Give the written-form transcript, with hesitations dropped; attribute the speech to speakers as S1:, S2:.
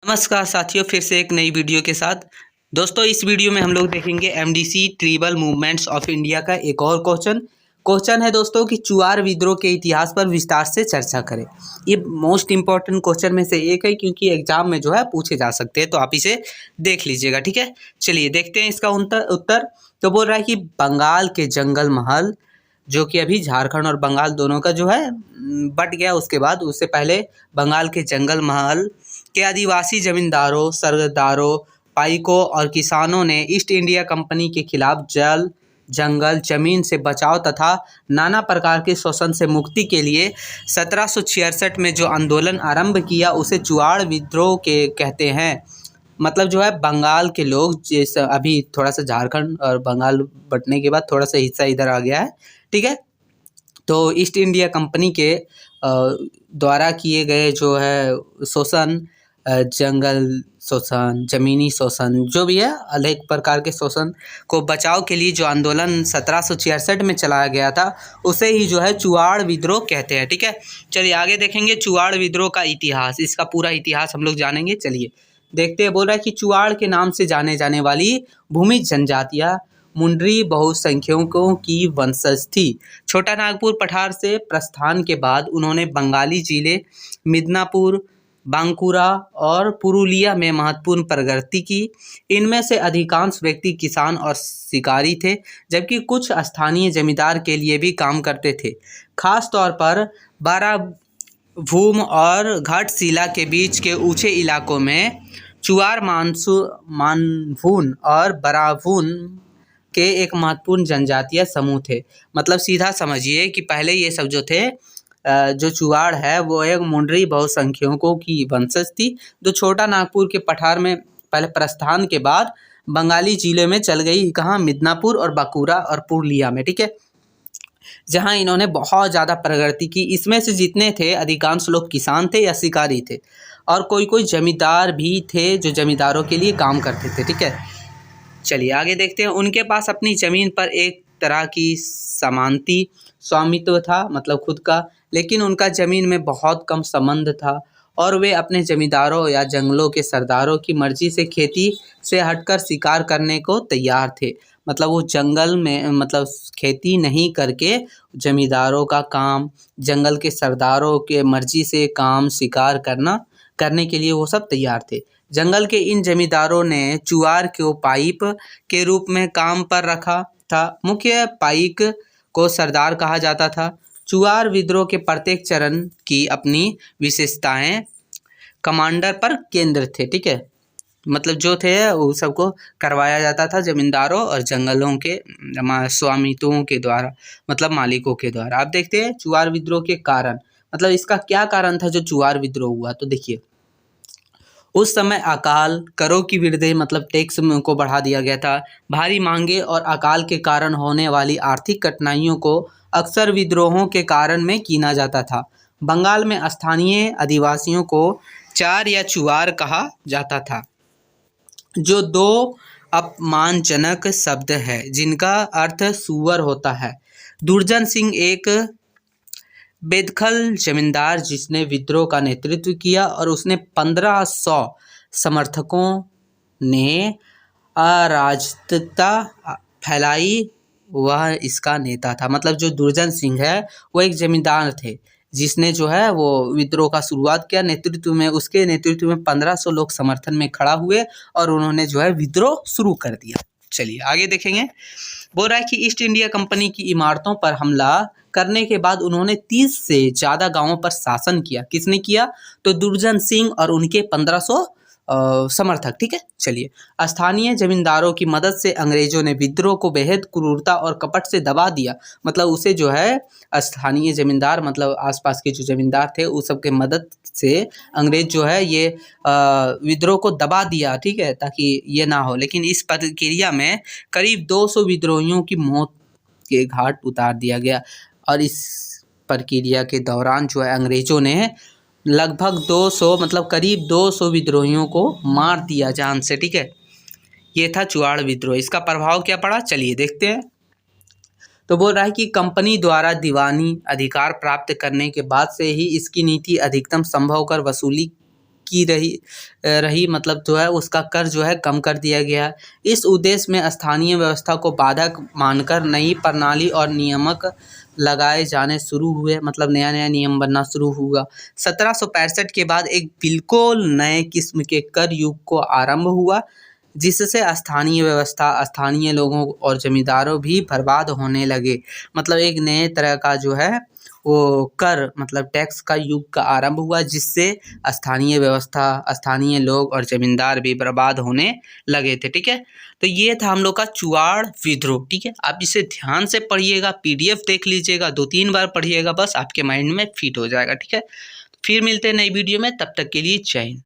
S1: नमस्कार साथियों, फिर से एक नई वीडियो के साथ। दोस्तों, इस वीडियो में हम लोग देखेंगे MDC tribal movements of India का एक और क्वेश्चन है दोस्तों कि चुआर विद्रोह के इतिहास पर विस्तार से चर्चा करें। ये मोस्ट इंपॉर्टेंट क्वेश्चन में से एक है क्योंकि एग्जाम में जो है पूछे जा सकते हैं, तो आप इसे देख लीजिएगा। ठीक है, चलिए देखते हैं इसका उत्तर। तो बोल रहा है कि बंगाल के जंगल महल, जो कि अभी झारखंड और बंगाल दोनों का जो है बट गया, उसके बाद उससे पहले बंगाल के जंगल महल के आदिवासी जमींदारों, सरदारों, पाइकों और किसानों ने ईस्ट इंडिया कंपनी के खिलाफ जल, जंगल, जमीन से बचाव तथा नाना प्रकार के शोषण से मुक्ति के लिए 1766 में जो आंदोलन आरंभ किया उसे चुआड़ विद्रोह के कहते हैं। मतलब जो है बंगाल के लोग, जैसे अभी थोड़ा सा झारखंड और बंगाल बंटने के बाद थोड़ा सा हिस्सा इधर आ गया है। ठीक है, तो ईस्ट इंडिया कंपनी के द्वारा किए गए जो है शोषण, जंगल शोषण, जमीनी शोषण, जो भी है अनेक प्रकार के शोषण को बचाव के लिए जो आंदोलन 1766 में चलाया गया था उसे ही जो है चुआड़ विद्रोह कहते हैं। ठीक है, चलिए आगे देखेंगे चुआड़ विद्रोह का इतिहास। इसका पूरा इतिहास हम लोग जानेंगे। चलिए देखते हैं। बोल रहा है कि चुआड़ के नाम से जाने जाने वाली भूमि जनजातियाँ मुंडरी बहुसंख्यकों की वंशज थी। छोटा नागपुर पठार से प्रस्थान के बाद उन्होंने बंगाली जिले मिदनापुर, बांकुरा और पुरुलिया में महत्वपूर्ण प्रगति की। इनमें से अधिकांश व्यक्ति किसान और शिकारी थे, जबकि कुछ स्थानीय जमींदार के लिए भी काम करते थे। खास तौर पर बाराभूम और घाटशिला के बीच के ऊंचे इलाकों में चुआर, मानभून और बराभून के एक महत्वपूर्ण जनजातीय समूह थे। मतलब सीधा समझिए कि पहले ये सब जो थे, जो चुआड़ है वो एक मुंडरी बहुसंख्यकों की वंशज थी, जो छोटा नागपुर के पठार में पहले प्रस्थान के बाद बंगाली जिले में चल गई। कहाँ? मिदनापुर और बांकुरा और पुरुलिया में। ठीक है, जहाँ इन्होंने बहुत ज़्यादा प्रगति की। इसमें से जितने थे अधिकांश लोग किसान थे या शिकारी थे, और कोई कोई जमींदार भी थे जो जमींदारों के लिए काम करते थे। ठीक है, चलिए आगे देखते हैं। उनके पास अपनी ज़मीन पर एक तरह की समानती स्वामित्व था, मतलब खुद का, लेकिन उनका ज़मीन में बहुत कम संबंध था और वे अपने जमींदारों या जंगलों के सरदारों की मर्जी से खेती से हटकर शिकार करने को तैयार थे। मतलब वो जंगल में, मतलब खेती नहीं करके जमींदारों का काम, जंगल के सरदारों के मर्जी से काम शिकार करने के लिए वो सब तैयार थे। जंगल के इन जमींदारों ने चुआर को पाइक के रूप में काम पर रखा था। मुख्य पाइक को सरदार कहा जाता था। चुआर विद्रोह के प्रत्येक चरण की अपनी विशेषताएं कमांडर पर केंद्र थे। ठीक है, मतलब जो थे वो सबको करवाया जाता था जमींदारों और जंगलों के स्वामित्वों के द्वारा, मतलब मालिकों के द्वारा। आप देखते हैं चुआर विद्रोह के कारण, मतलब इसका क्या कारण था जो चुआर विद्रोह हुआ। तो देखिए, उस समय अकाल, करों की वृद्धि, मतलब टैक्स को बढ़ा दिया गया था। भारी मांगे और अकाल के कारण होने वाली आर्थिक कठिनाइयों को अक्सर विद्रोहों के कारण में कीना जाता था। बंगाल में स्थानीय आदिवासियों को चार या चुआर कहा जाता था, जो दो अपमानजनक शब्द है जिनका अर्थ सुअर होता है। दुर्जन सिंह एक बेदखल जमींदार जिसने विद्रोह का नेतृत्व किया और उसने 1500 समर्थकों ने अराजकता फैलाई, वह इसका नेता था। मतलब जो दुर्जन सिंह है वो एक जमींदार थे जिसने जो है वो विद्रोह का शुरुआत किया। नेतृत्व में, उसके नेतृत्व में 1500 लोग समर्थन में खड़ा हुए और उन्होंने जो है विद्रोह शुरू कर दिया। चलिए आगे देखेंगे। बोल रहा है कि ईस्ट इंडिया कंपनी की इमारतों पर हमला करने के बाद उन्होंने 30 से ज़्यादा गांवों पर शासन किया। किसने किया? तो दुर्जन सिंह और उनके 1500 समर्थक। ठीक है, चलिए। स्थानीय जमींदारों की मदद से अंग्रेजों ने विद्रोह को बेहद क्रूरता और कपट से दबा दिया। मतलब उसे जो है स्थानीय जमींदार, मतलब आसपास के जो जमींदार थे उस सब के मदद से अंग्रेज जो है ये विद्रोह को दबा दिया। ठीक है, ताकि ये ना हो। लेकिन इस प्रक्रिया में करीब 200 विद्रोहियों की मौत के घाट उतार दिया गया। और इस प्रक्रिया के दौरान जो है अंग्रेजों ने लगभग 200, मतलब करीब 200 विद्रोहियों को मार दिया जान से। ठीक है, ये था चुआड़ विद्रोह। इसका प्रभाव क्या पड़ा, चलिए देखते हैं। तो बोल रहा है कि कंपनी द्वारा दीवानी अधिकार प्राप्त करने के बाद से ही इसकी नीति अधिकतम संभव कर वसूली की रही मतलब जो है उसका कर जो है कम कर दिया गया। इस उद्देश्य में स्थानीय व्यवस्था को बाधक मानकर नई प्रणाली और नियामक लगाए जाने शुरू हुए, मतलब नया नया नियम बनना शुरू हुआ। 1765 के बाद एक बिल्कुल नए किस्म के कर युग को आरंभ हुआ, जिससे स्थानीय व्यवस्था, स्थानीय लोगों और जमींदारों भी बर्बाद होने लगे। मतलब एक नए तरह का जो है वो कर मतलब टैक्स का युग का आरंभ हुआ, जिससे स्थानीय व्यवस्था, स्थानीय लोग और जमींदार भी बर्बाद होने लगे थे। ठीक है, तो ये था हम लोग का चुआड़ विद्रोह। ठीक है, आप इसे ध्यान से पढ़िएगा, पीडीएफ देख लीजिएगा, 2-3 बार पढ़िएगा, बस आपके माइंड में फिट हो जाएगा। ठीक है, फिर मिलते हैं नई वीडियो में, तब तक के लिए जय हिंद।